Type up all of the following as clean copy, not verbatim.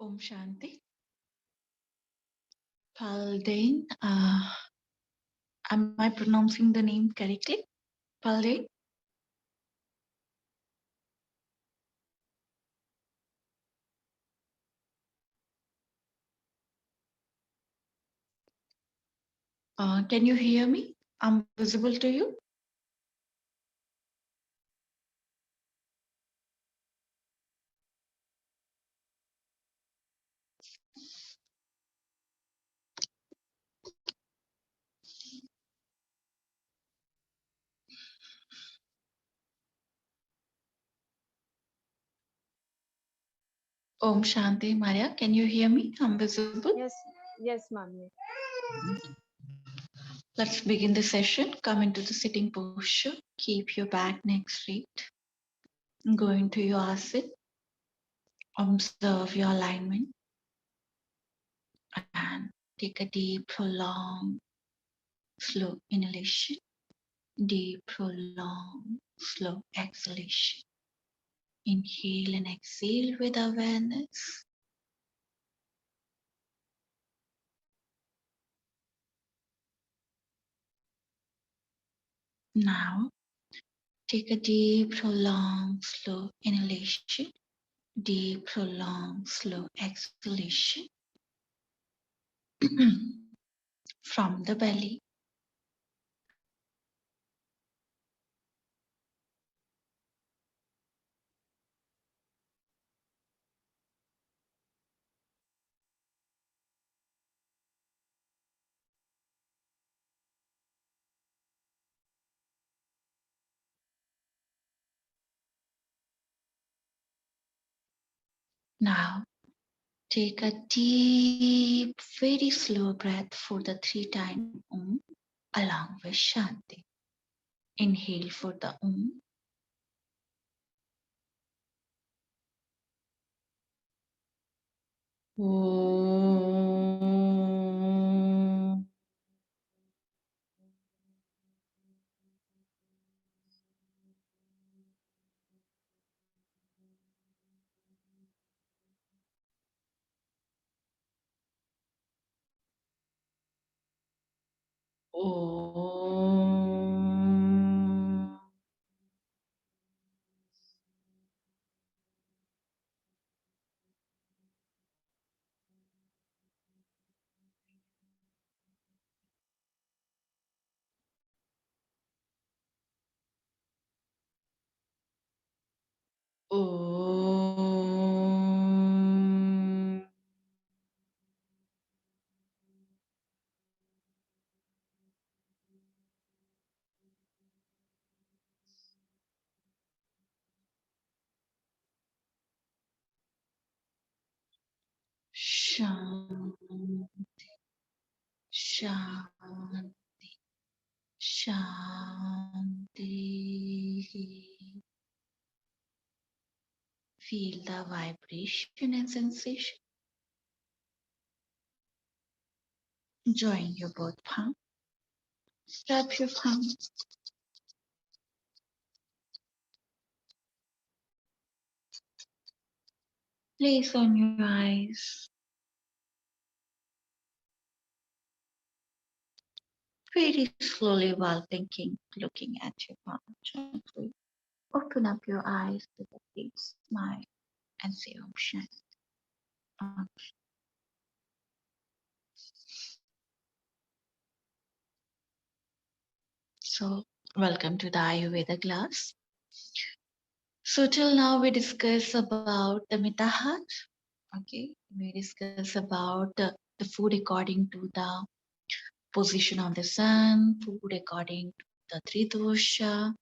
Om Shanti. Paldein, am I pronouncing the name correctly? Paldein? Can you hear me? I'm visible to you? Om Shanti, Maria, can you hear me? I'm visible. Yes, yes, ma'am. Let's begin the session. Come into the sitting posture. Keep your back, neck straight. Go into your asana. Observe your alignment and take a deep, prolonged, slow inhalation. Deep, prolonged, slow exhalation. Inhale and exhale with awareness. Now, take a deep, prolonged, slow inhalation. Deep, prolonged, slow exhalation from the belly. Now, take a deep, very slow breath for the 3-time Om along with Shanti. Inhale for the Om. Om. Om. Om. Shanti, Shanti, Shanti. Feel the vibration and sensation. Join your both palms. Wrap your palms. Place on your eyes. Very slowly while thinking, looking at your palm gently. Open up your eyes with a big smile and say Om Shanti. Om. So, welcome to the Ayurveda class. So, till now we discussed about the Mitahar. Okay, we discuss about the food according to the position of the sun, food according to the Tridosha,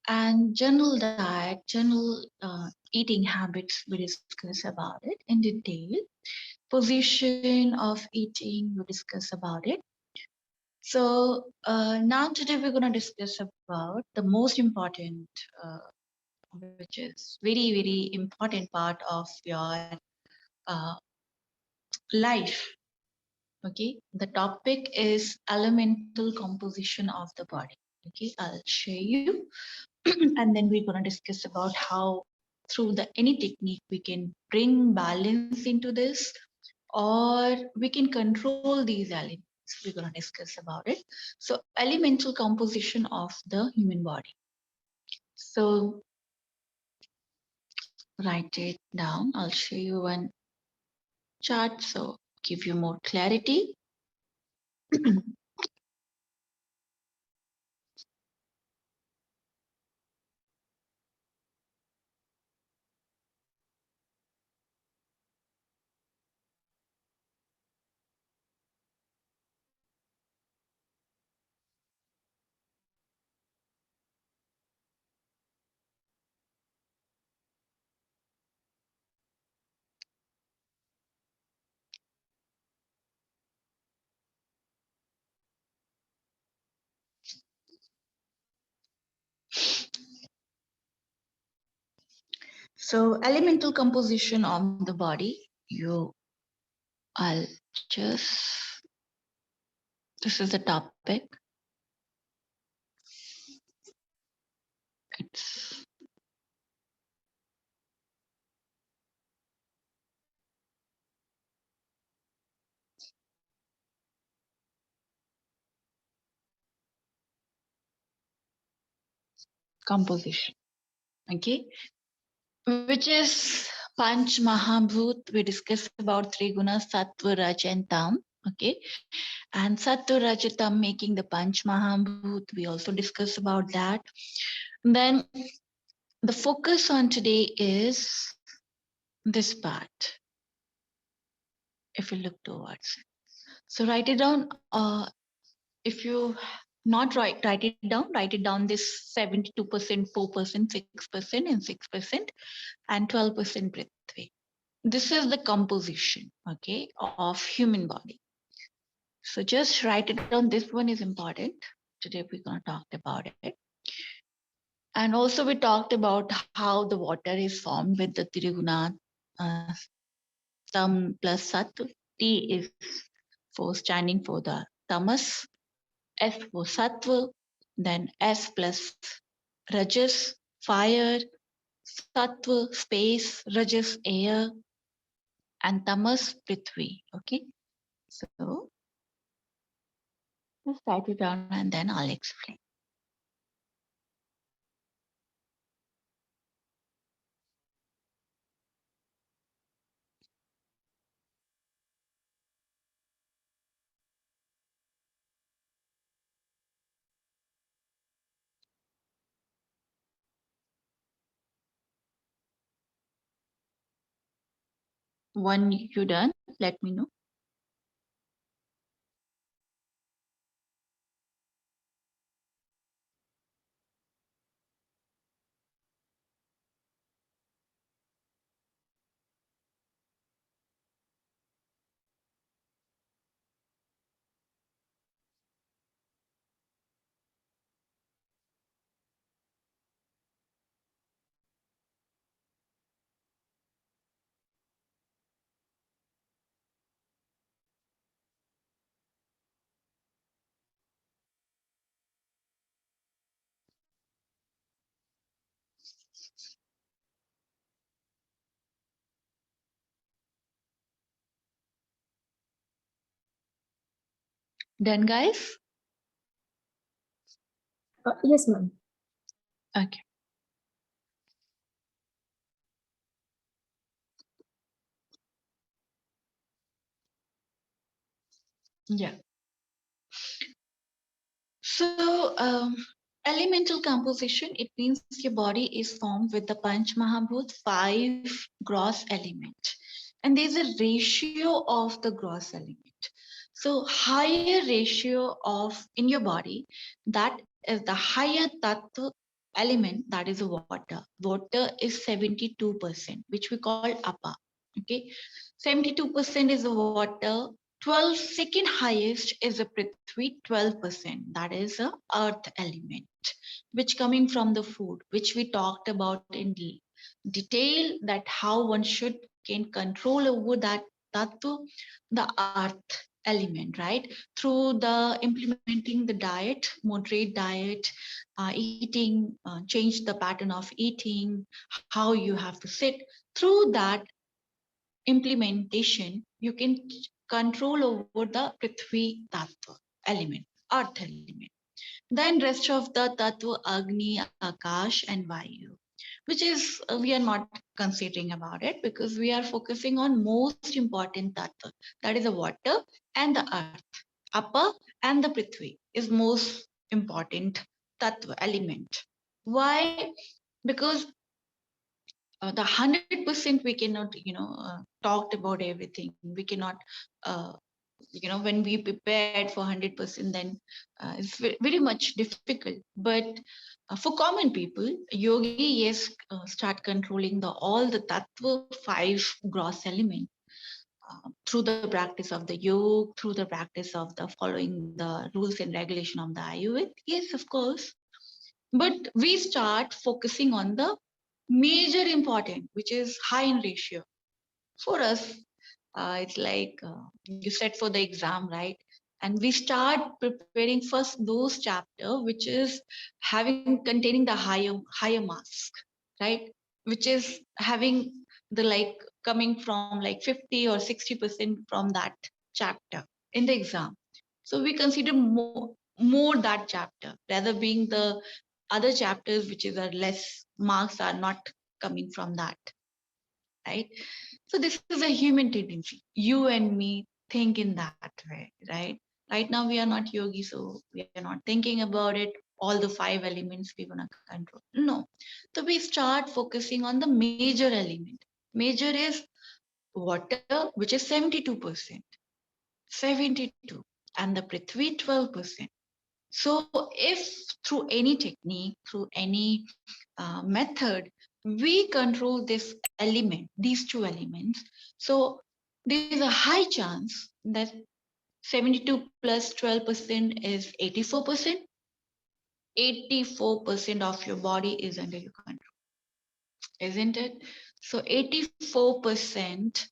and general diet, general eating habits. We discuss about it in detail. Position of eating, we discuss about it. So now today we're going to discuss about the most important, which is very important part of your uh, life. Okay, the topic is elemental composition of the body. Okay, I'll show you and then we're going to discuss about how through the any technique we can bring balance into this, or we can control these elements. We're going to discuss about it. So elemental composition of the human body. So write it down. I'll show you one chart so give you more clarity. So elemental composition of the body, I'll just, this is the topic. It's composition, okay, which is Panch Mahabhut. We discussed about three gunas, Sattva, Raj, and Tam. Okay, and Sattva, Raj, Tam making the Panch Mahabhut. We also discussed about that. Then the focus on today is this part. If you look towards it, so write it down. If you not write it down, write it down. This 72%, 4%, 6%, and 6%, and 12% Prithvi. This is the composition, okay, of human body. So just write it down. This one is important. Today we're going to talk about it. And also we talked about how the water is formed with the Triguna, Tam plus Sat. T is for standing for the Tamas, S for Sattva, then S plus Rajas, fire, Sattva, space, Rajas, air, and Tamas, Prithvi. Okay, so just write it down and then I'll explain. When you're done, let me know. Done, guys? Yes, ma'am. Okay. Yeah. So, elemental composition, it means your body is formed with the Panch Mahabhut, 5 gross element. And there's a ratio of the gross element. So, higher ratio of in your body, that is the higher tattva element, that is water. Water is 72%, which we call Apa. Okay, 72% is the water. 12 second highest is a Prithvi, 12%. That is a earth element, which coming from the food, which we talked about in detail, that how one should can control over that tattva, the earth. element, right? Through the implementing the diet, moderate diet, eating, change the pattern of eating, how you have to sit. Through that implementation, you can control over the Prithvi Tattva element, earth element. Then rest of the Tattva, Agni, Akash and Vayu, which is we are not considering about it because we are focusing on most important Tattva, that is the water and the earth. Upper and the Prithvi is most important Tattva element. Why? Because the 100% we cannot talked about everything. We cannot uh, when we prepared for 100%, then it's very much difficult. But for common people, yogi, yes, start controlling the all the tattva, five gross element, through the practice of the yoga, through the practice of the following the rules and regulation of the ayurveda. Yes, of course. But we start focusing on the major important, which is high in ratio. For us, it's like you set for the exam, right? And we start preparing first those chapter which is having containing the higher mask, right? Which is having the like coming from like 50 or 60% from that chapter in the exam. So we consider more that chapter rather being the other chapters which is are less marks are not coming from that, right? So this is a human tendency. You and me think in that way, right? Right now we are not yogi, so we are not thinking about it. All the five elements we wanna control. No. So we start focusing on the major element. Major is water, which is 72%, 72, and the Prithvi 12%. So if through any technique, through any method, we control this element, these two elements. So there is a high chance that 72 plus 12% is 84%. 84% of your body is under your control, isn't it? So 84%,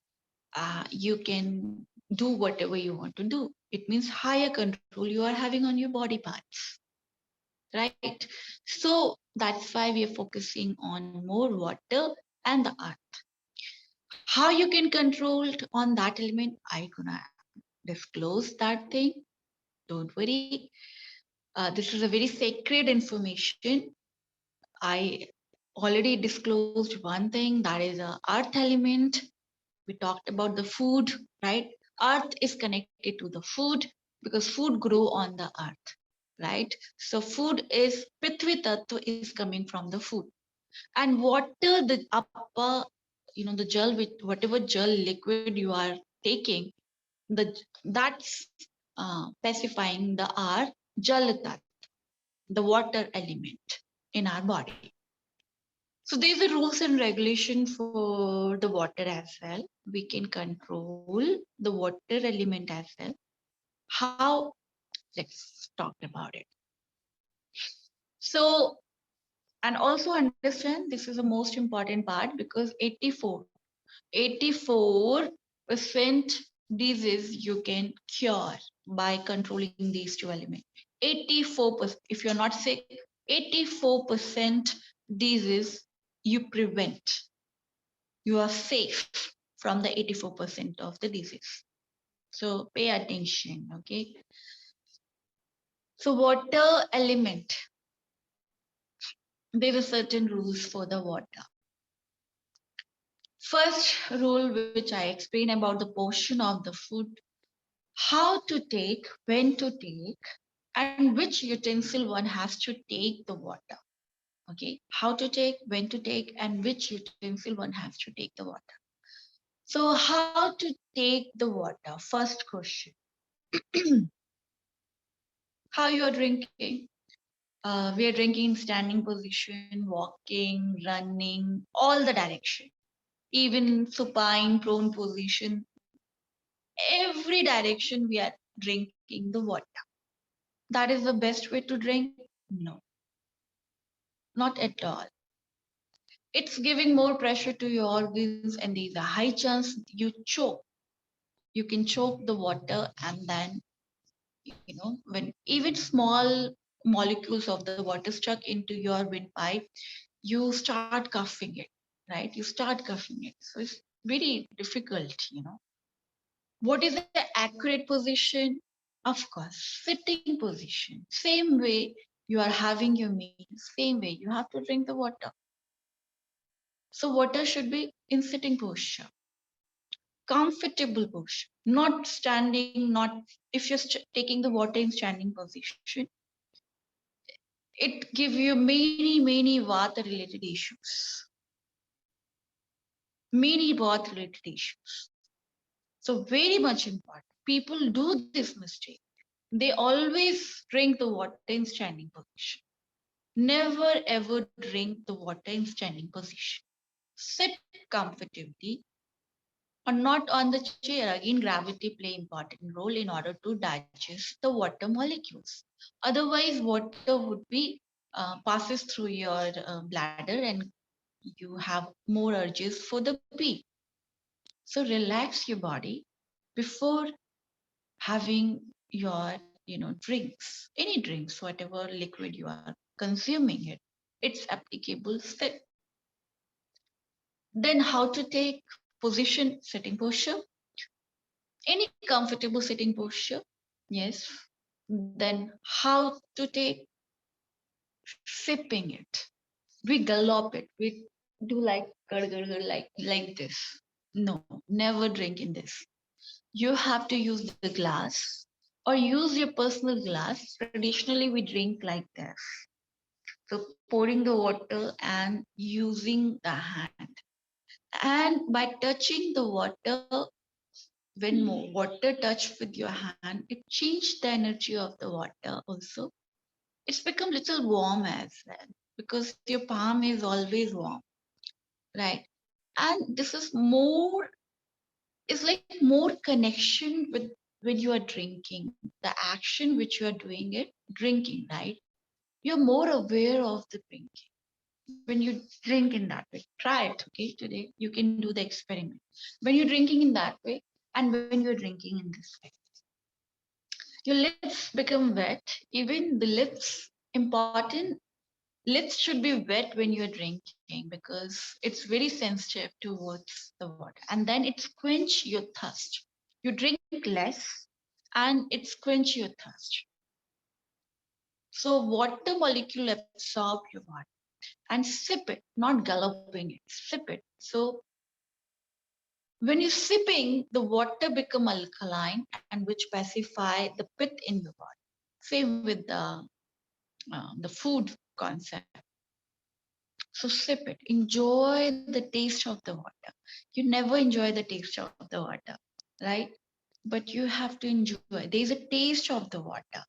you can do whatever you want to do. It means higher control you are having on your body parts, right? So that's why we are focusing on more water and the earth. How you can control on that element, I gonna disclose that thing. Don't worry. This is a very sacred information. I already disclosed one thing, that is a earth element. We talked about the food, right? Earth is connected to the food because food grow on the earth, right? So food is Prithvi Tattva is coming from the food. And water, the upper, the gel, with whatever gel liquid you are taking, the that's pacifying the our jal tat, the water element in our body. So there's a rules and regulation for the water as well. We can control the water element as well. How? Let's talk about it. So, and also understand this is the most important part because 84% disease you can cure by controlling these two elements. 84%, if you're not sick, 84% disease you prevent. You are safe from the 84% of the disease. So pay attention, okay? So water element, there are certain rules for the water. First rule, which I explain about the portion of the food, how to take, when to take, and which utensil one has to take the water. Okay, how to take, when to take, and which utensil one has to take the water. So, how to take the water? First question. How you are drinking? We are drinking in standing position, walking, running, all the direction, even supine, prone position, every direction we are drinking the water. That is the best way to drink? No, not at all. It's giving more pressure to your organs, and there's a high chance you choke. you can choke the water, and then, when even small molecules of the water stuck into your windpipe, you start coughing it, right? You start coughing it. So it's very difficult. What is the accurate position? Of course, sitting position. Same way you are having your meal, same way you have to drink the water. So water should be in sitting posture, comfortable posture, not standing, not if you're taking the water in standing position, it give you many vata related issues, many vata related issues. So very much important. People do this mistake. They always drink the water in standing position. Never ever drink the water in standing position. Sit comfortably or not on the chair. Again, gravity play important role in order to digest the water molecules. Otherwise, water would be passes through your bladder, and you have more urges for the pee. So relax your body before having your drinks, any drinks, whatever liquid you are consuming it. It's applicable sit. Then how to take position, sitting posture, any comfortable sitting posture. Yes. Then how to take sipping it. We gulp it. We do like like this. No, never drink in this. You have to use the glass or use your personal glass. Traditionally, we drink like this. So pouring the water and using the hand. And by touching the water, when more water touch with your hand, it changed the energy of the water also. It's become little warm as well because your palm is always warm, right? And this is more, it's like more connection with when you are drinking, the action which you are doing it, drinking, right? You're more aware of the drinking when you drink in that way. Try it, okay? Today you can do the experiment. When you're drinking in that way and when you're drinking in this way, your lips become wet. Even the lips, important, lips should be wet when you're drinking because it's very sensitive towards the water. And then it's quench your thirst. You drink less and it's quench your thirst. So water molecule absorb your water and sip it, not galloping it, sip it. So when you're sipping, the water become alkaline and which pacify the pit in your body. Same with the food concept. So sip it. Enjoy the taste of the water. You never enjoy the taste of the water, right? But you have to enjoy. There is a taste of the water.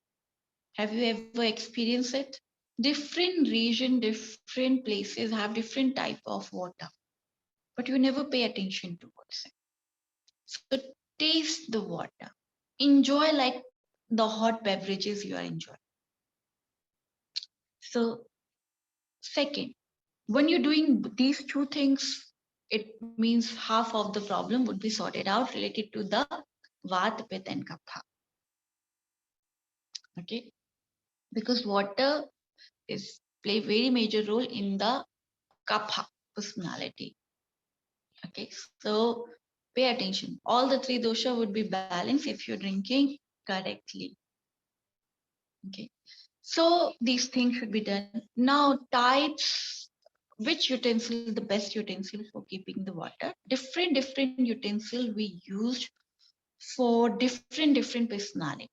Have you ever experienced it? Different region, different places have different type of water, but you never pay attention towards it. So taste the water. Enjoy like the hot beverages you are enjoying. So second, when you're doing these two things, it means half of the problem would be sorted out related to the Vata, Pitta, and Kapha. Okay, because water is play very major role in the Kapha personality. Okay, so pay attention. All the three dosha would be balanced if you're drinking correctly. Okay, so these things should be done. Now, types, which utensil the best utensil for keeping the water? Different utensil we used for different personality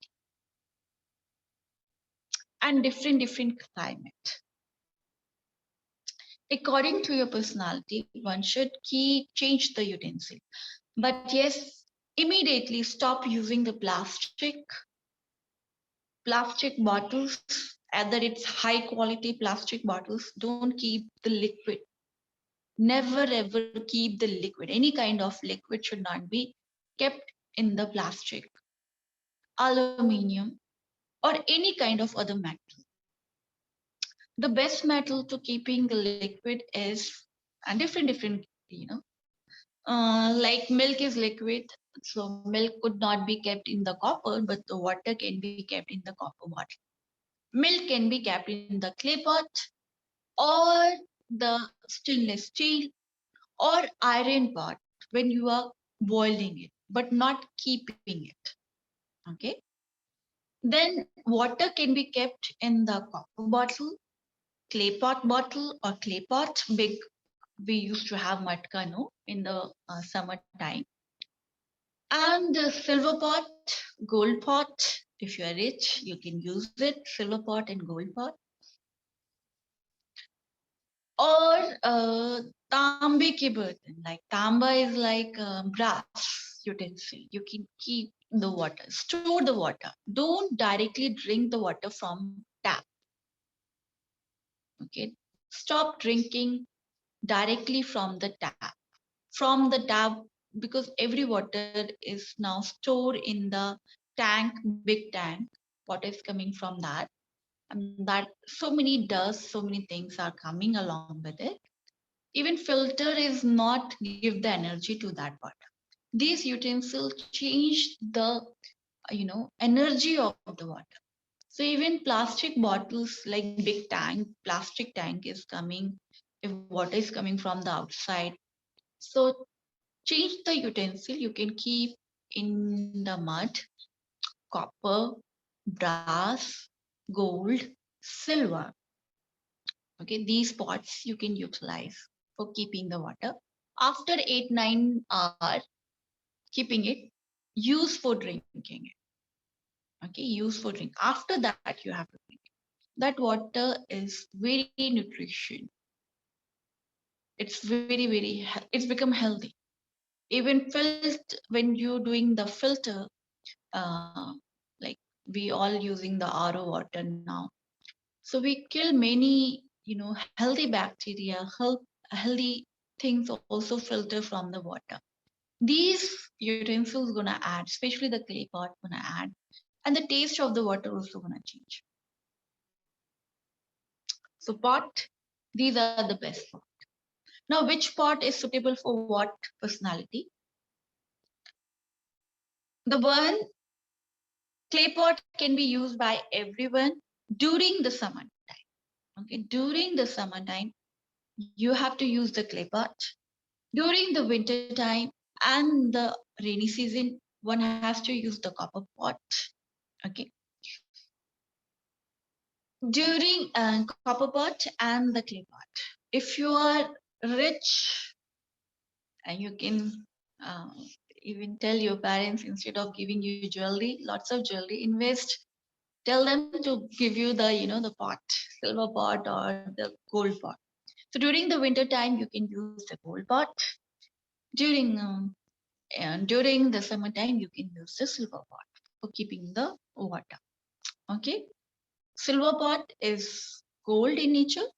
and different climate. According to your personality, one should change the utensil. But yes, immediately stop using the plastic bottles. Either it's high quality plastic bottles. Don't keep the liquid. Never ever keep the liquid. Any kind of liquid should not be kept in the plastic, aluminium, or any kind of other metal. The best metal to keeping the liquid is and different, like milk is liquid. So milk could not be kept in the copper, but the water can be kept in the copper bottle. Milk can be kept in the clay pot or the stainless steel or iron pot when you are boiling it, but not keeping it. Okay. Then water can be kept in the copper bottle, clay pot bottle, or clay pot. Big, we used to have matka, no, in the summertime. And the silver pot, gold pot. If you are rich, you can use it. Silver pot and gold pot. Or tambe ke burtan. Like tamba is like brass utensil. You can keep the water, store the water. Don't directly drink the water from tap. Okay, stop drinking directly from the tap. From the tap, because every water is now stored in the tank, big tank. Water is coming from that, and that so many dust, so many things are coming along with it. Even filter is not give the energy to that water. These utensils change the energy of the water. So even plastic bottles like big tank, plastic tank is coming if water is coming from the outside. So change the utensil. You can keep in the mud, copper, brass, gold, silver. Okay, these pots you can utilize for keeping the water. After 8-9 hours, keeping it, use for drinking it. Okay, use for drink. After that, you have to drink it. That water is very nutrition. It's it's become healthy. Even when you're doing the filter, uh, like we all using the RO water now. So we kill many, healthy bacteria, healthy things also filter from the water. These utensils gonna add, especially the clay pot gonna add, and the taste of the water also gonna change. So pot, these are the best pot. Now, which pot is suitable for what personality? The one clay pot can be used by everyone during the summertime. Okay, during the summertime, you have to use the clay pot. During the winter time and the rainy season, one has to use the copper pot. Okay, during copper pot and the clay pot. If you are rich and you can even tell your parents, instead of giving you jewelry, lots of jewelry, invest. Tell them to give you the the pot, silver pot or the gold pot. So during the winter time, you can use the gold pot. During and during the summertime, you can use the silver pot for keeping the water. Okay, silver pot is cold in nature.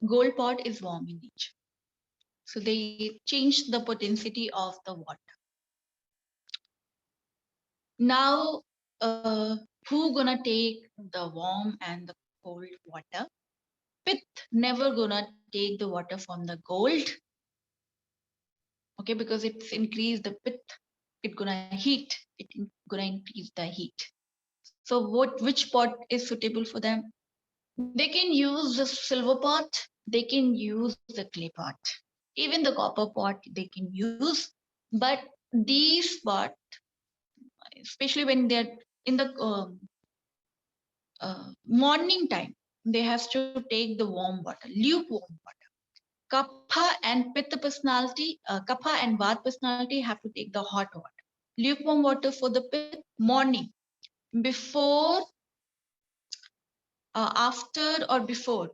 Gold pot is warm in nature. So they change the potentiality of the water. Now, who gonna take the warm and the cold water? Pith never gonna take the water from the gold. Okay, because it's increased the pith. It gonna heat. Gonna increase the heat. So which pot is suitable for them? They can use the silver pot. They can use the clay pot. Even the copper pot they can use. But these pot, especially when they're in the morning time, they have to take the warm water, lukewarm water. Kapha and Pitta personality, Kapha and Vata personality have to take the hot water. Lukewarm water for the Pitta morning, before, after, or before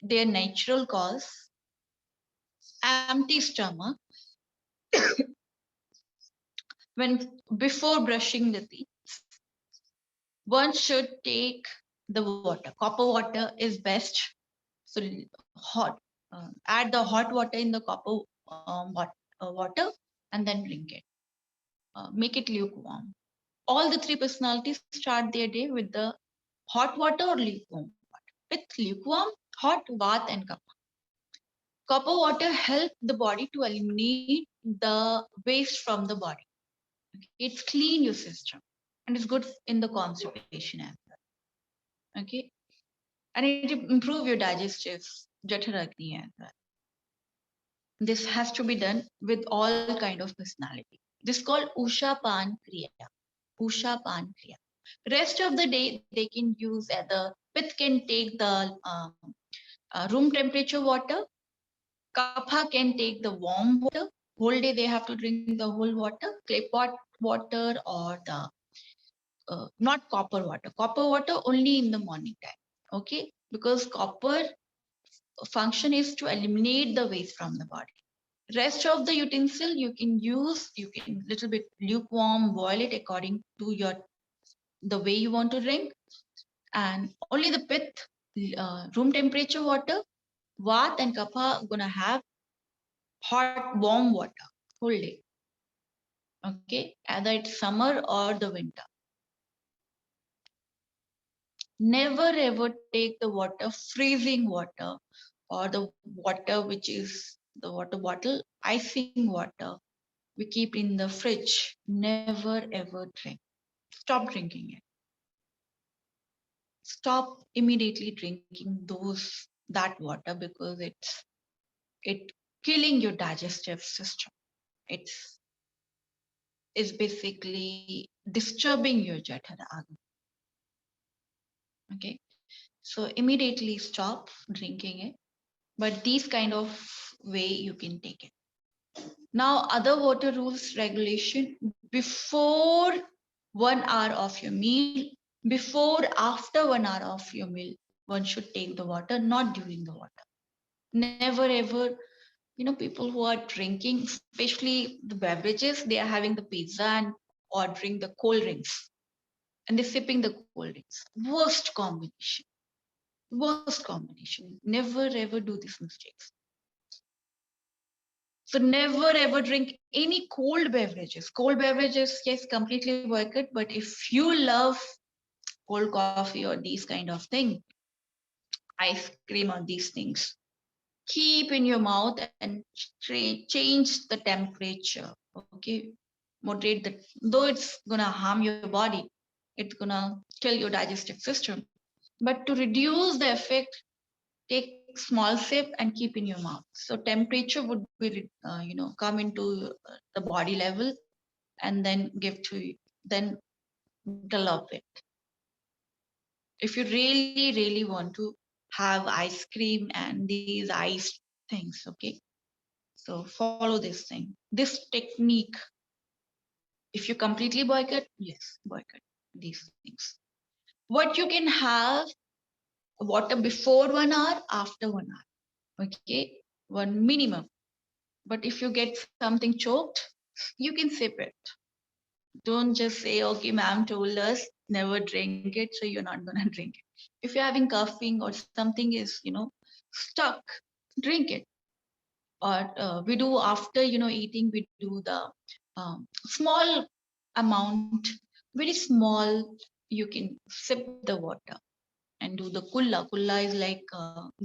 their natural cause, empty stomach, when before brushing the teeth, one should take the water. Copper water is best. So hot, add the hot water in the copper water and then drink it. Make it lukewarm. All the three personalities start their day with the hot water or lukewarm water. With lukewarm, hot, Vata, and Kapha. Copper water helps the body to eliminate the waste from the body. Okay? It's clean your system and it's good in the constipation as well. Okay, and it improve your digestive Jఠर-Agni as well. This has to be done with all kind of personality. This is called Usha Pan Kriya. Usha Pan Kriya. Rest of the day they can use either Pith can take the room temperature water. Kapha can take the warm water. Whole day they have to drink the whole water. Clay pot water or the not copper water. Copper water only in the morning time. Okay, because copper function is to eliminate the waste from the body. Rest of the utensil you can use, you can little bit lukewarm, boil it according to your the way you want to drink, and only the pith, room temperature water, Vat and Kapha gonna have hot warm water whole day. Okay, either it's summer or the winter. Never ever take the water, freezing water, or the water which is the water bottle, icing water we keep in the fridge. Never ever drink. Stop drinking it. Stop immediately drinking that water because it killing your digestive system. It's is basically disturbing your Jఠर-Agni. Okay, so immediately stop drinking it. But these kind of way you can take it. Now, other water rules regulation before 1 hour of your meal, before after 1 hour of your meal, one should take the water, not during the water. Never ever, people who are drinking, especially the beverages, they are having the pizza and ordering the cold drinks and they're sipping the cold drinks. Worst combination. Worst combination. Never ever do these mistakes. So never ever drink any cold beverages. Cold beverages, yes, completely boycott. But if you love cold coffee or these kind of thing, ice cream or these things, keep in your mouth and change the temperature. Okay, moderate the. Though it's gonna harm your body, it's gonna kill your digestive system. But to reduce the effect, take small sip and keep in your mouth. So temperature would be, come into the body level and then give to you, then develop it. If you really, really want to have ice cream and these ice things, okay? So follow this thing, this technique. If you completely boycott, yes, boycott these things. What you can have water before 1 hour, after 1 hour, okay? One minimum. But if you get something choked, you can sip it. Don't just say, okay, ma'am told us never drink it, so you're not gonna drink it. If you're having coughing or something is, stuck, drink it. Or we do after, eating, we do the small amount, very small, you can sip the water and do the kulla. Kulla is like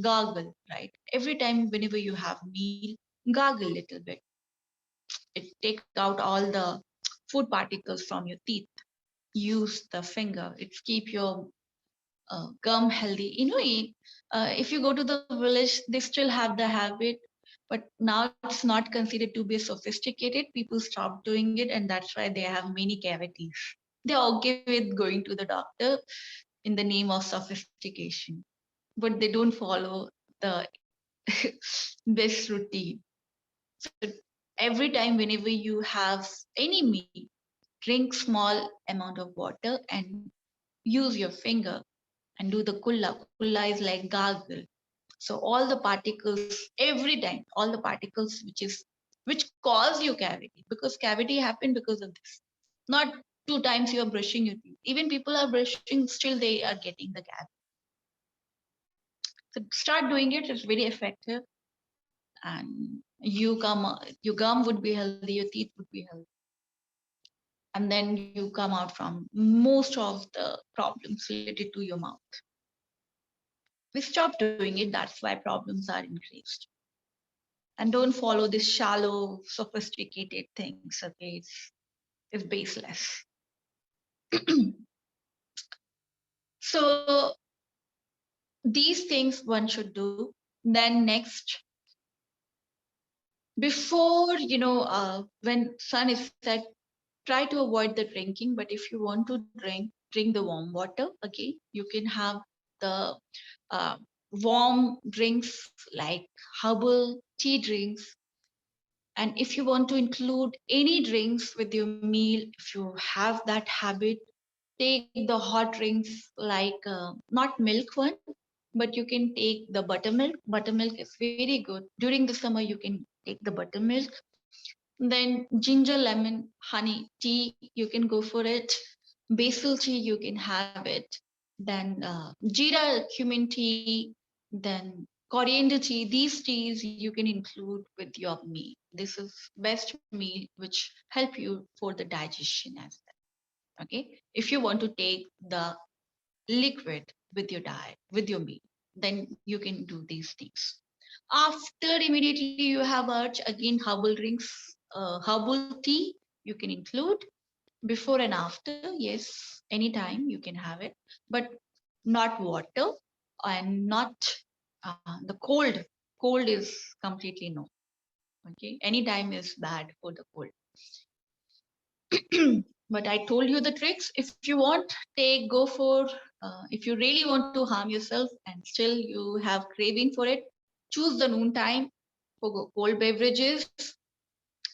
gargle, right? Every time whenever you have meal, gargle little bit. It take out all the food particles from your teeth. Use the finger. It's keep your gum healthy. If you go to the village, they still have the habit, but now it's not considered to be sophisticated. People stop doing it, and that's why they have many cavities. They're okay with going to the doctor in the name of sophistication, but they don't follow the best routine. So every time whenever you have any meal, drink small amount of water and use your finger and do the kulla. Kulla is like gargle. So all the particles, every time, all the particles which cause you cavity, because cavity happened because of this. Not 2 times you are brushing your teeth. Even people are brushing, still they are getting the cavity. So start doing it. It's very effective, and your gum would be healthy, your teeth would be healthy, and then you come out from most of the problems related to your mouth. We stop doing it. That's why problems are increased. And don't follow this shallow, sophisticated things. Okay, is baseless. So these things one should do. Then next, before when sun is set, try to avoid the drinking. But if you want to drink the warm water. Okay, you can have the uh, warm drinks like herbal tea drinks. And if you want to include any drinks with your meal, if you have that habit, take the hot drinks like not milk one, but you can take the buttermilk. Buttermilk is very good. During the summer, you can take the buttermilk. Then ginger, lemon, honey tea, you can go for it. Basil tea, you can have it. Then jeera cumin tea, then coriander tea. These teas you can include with your meal. This is best meal which help you for the digestion as well. Okay, if you want to take the liquid with your diet, with your meal, then you can do these things. After immediately you have urge again herbal drinks, herbal tea you can include before and after. Yes, anytime you can have it, but not water and not the cold. Cold is completely no. Okay, anytime is bad for the cold. But I told you the tricks. If you want, take go for. If you really want to harm yourself and still you have craving for it, choose the noon time for cold beverages,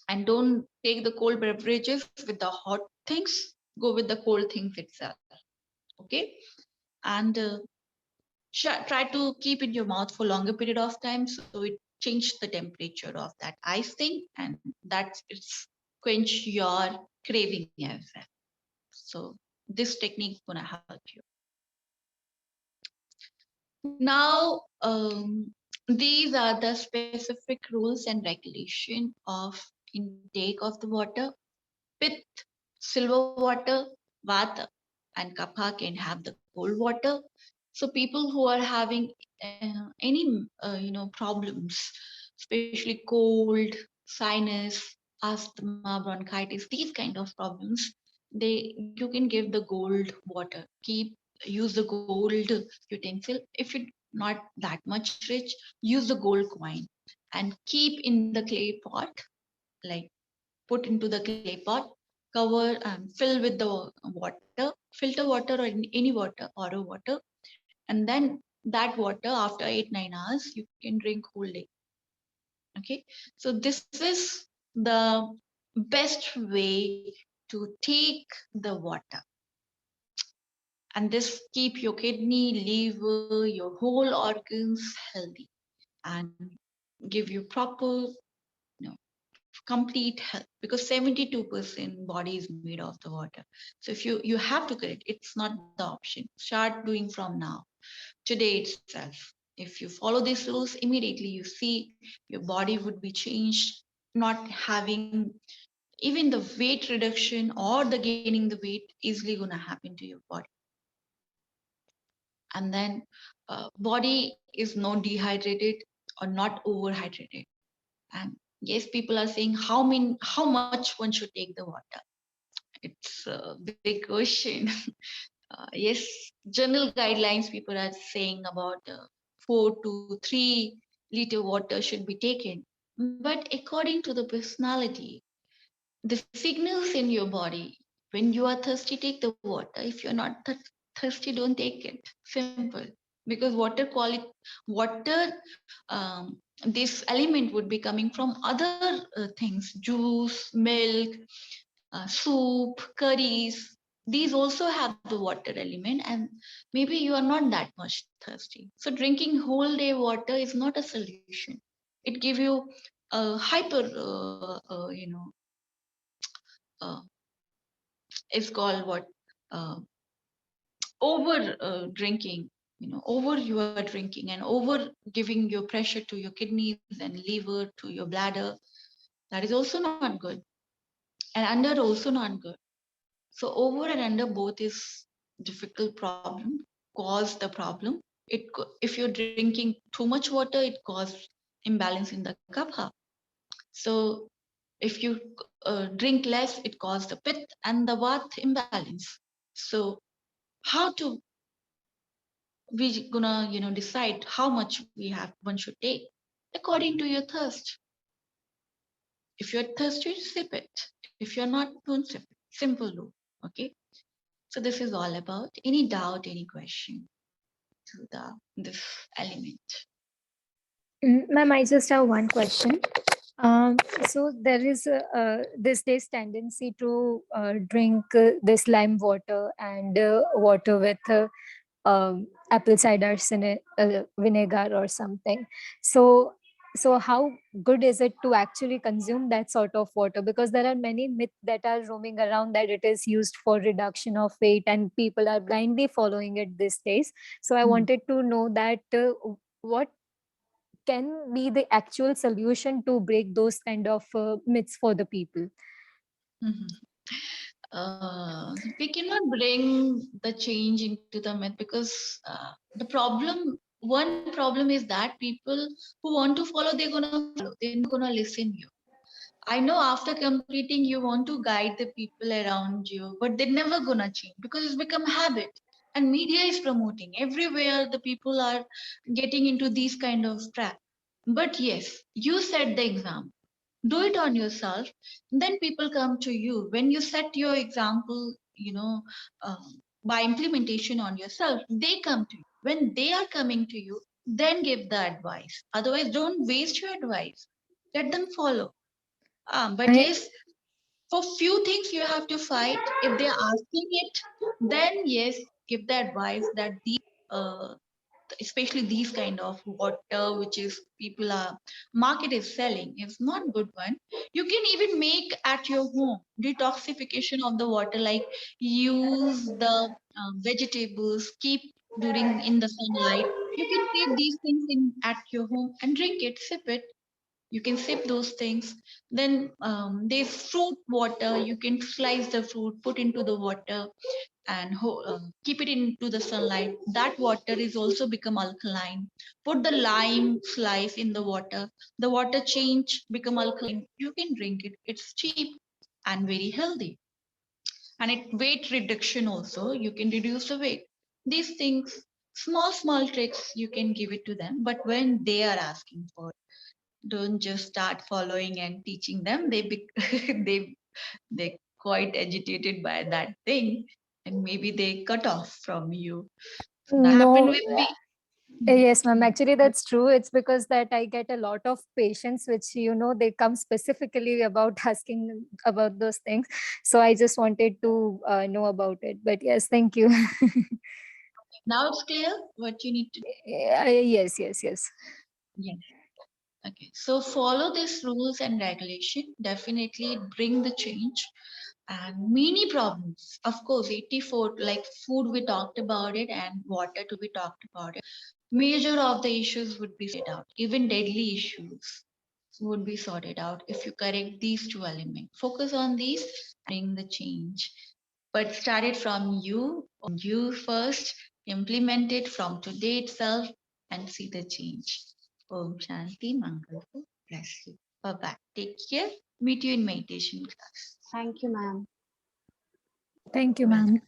and don't take the cold beverages with the hot things. Go with the cold things itself. Okay, and try to keep in your mouth for longer period of time so it change the temperature of that ice thing, and that it's quench your craving as well. So this technique gonna help you. Now, these are the specific rules and regulation of intake of the water. Pith, silver water, vata, and kapha can have the cold water. So people who are having any problems, especially cold, sinus, asthma, bronchitis, these kind of problems, you can give the gold water. Use the gold utensil. If it not that much rich, use the gold coin and keep in the clay pot, like put into the clay pot, cover and fill with the water, filter water or any water, RO water, and then that water after 8-9 hours you can drink whole day. Okay, so this is the best way to take the water, and this keep your kidney, liver, your whole organs healthy and give you proper, complete health, because 72% body is made of the water. So if you have to correct, it's not the option. Start doing from now, today itself. If you follow these rules, immediately you see your body would be changed, not having even the weight reduction or the gaining the weight easily gonna happen to your body. And then body is not dehydrated or not overhydrated. And yes, people are saying how much one should take the water. It's a big question. Yes, general guidelines people are saying about 4 to 3 liter water should be taken. But according to the personality, the signals in your body, when you are thirsty, take the water. If you're not thirsty, don't take it. Simple. Because water, this element would be coming from other things, juice, milk, soup, curries. These also have the water element, and maybe you are not that much thirsty. So drinking whole day water is not a solution. It give you a hyper, uh, it's called what, uh, over drinking. Over you are drinking and over giving your pressure to your kidneys and liver, to your bladder. That is also not good, and under also not good. So over and under both is difficult problem, cause the problem. If you're drinking too much water, it causes imbalance in the kapha. So If you drink less, it causes the pith and the Vata imbalance. So how to we gonna decide how much one should take according to your thirst. If you're thirsty, sip it. If you're not, don't sip it. Simple rule. Okay. So this is all about. Any doubt, any question to this element? Ma'am, I just have one question. Um, so there is this day's tendency to drink this lime water and water with apple cider vinegar or something. So how good is it to actually consume that sort of water? Because there are many myths that are roaming around that it is used for reduction of weight, and people are blindly following it these days. So I Mhm. wanted to know that what can be the actual solution to break those kind of myths for the people. Mhm. We cannot bring the change into the myth because one problem is that people who want to follow, they're gonna follow. They're not gonna listen you. I know after completing, you want to guide the people around you, but they're never gonna change because it's become habit. And media is promoting everywhere. The people are getting into these kind of trap. But yes, you set the example. Do it on yourself. Then people come to you. When you set your example, by implementation on yourself, they come to you. When they are coming to you, then give the advice. Otherwise, don't waste your advice. Let them follow. But I, yes, for few things you have to fight. If they're asking it, then yes, give the advice that uh, especially these kind of water which is people are market is selling is not good one. You can even make at your home detoxification of the water, like use the vegetables, keep during in the sunlight. You can keep these things in at your home and drink it, sip it. You can sip those things. Then there's fruit water. You can slice the fruit, put into the water, and keep it into the sunlight. That water is also become alkaline. Put the lime slice in the water change become alkaline. You can drink it. It's cheap and very healthy. And it weight reduction also. You can reduce the weight. These things, small tricks, you can give it to them. But when they are asking for, don't just start following and teaching them. They they quite agitated by that thing, and maybe they cut off from you. So that happened no, with me. yes, ma'am. Actually, that's true. It's because that I get a lot of patients, which they come specifically about asking about those things. So I just wanted to know about it. But yes, thank you. Now it's clear what you need to do. Yes, yes, yes. Yes. Okay. So follow these rules and regulation. Definitely bring the change. And many problems, of course, 84, like food we talked about it and water to be talked about it. Major of the issues would be sorted out. Even deadly issues would be sorted out if you correct these two elements. Focus on these, bring the change. But start it from you first, implement it from today itself, and see the change. Om Shanti Mangal. Bless you. Bye bye. Take care. Meet you in meditation class. Thank you, ma'am. Thank you, Welcome. ma'am.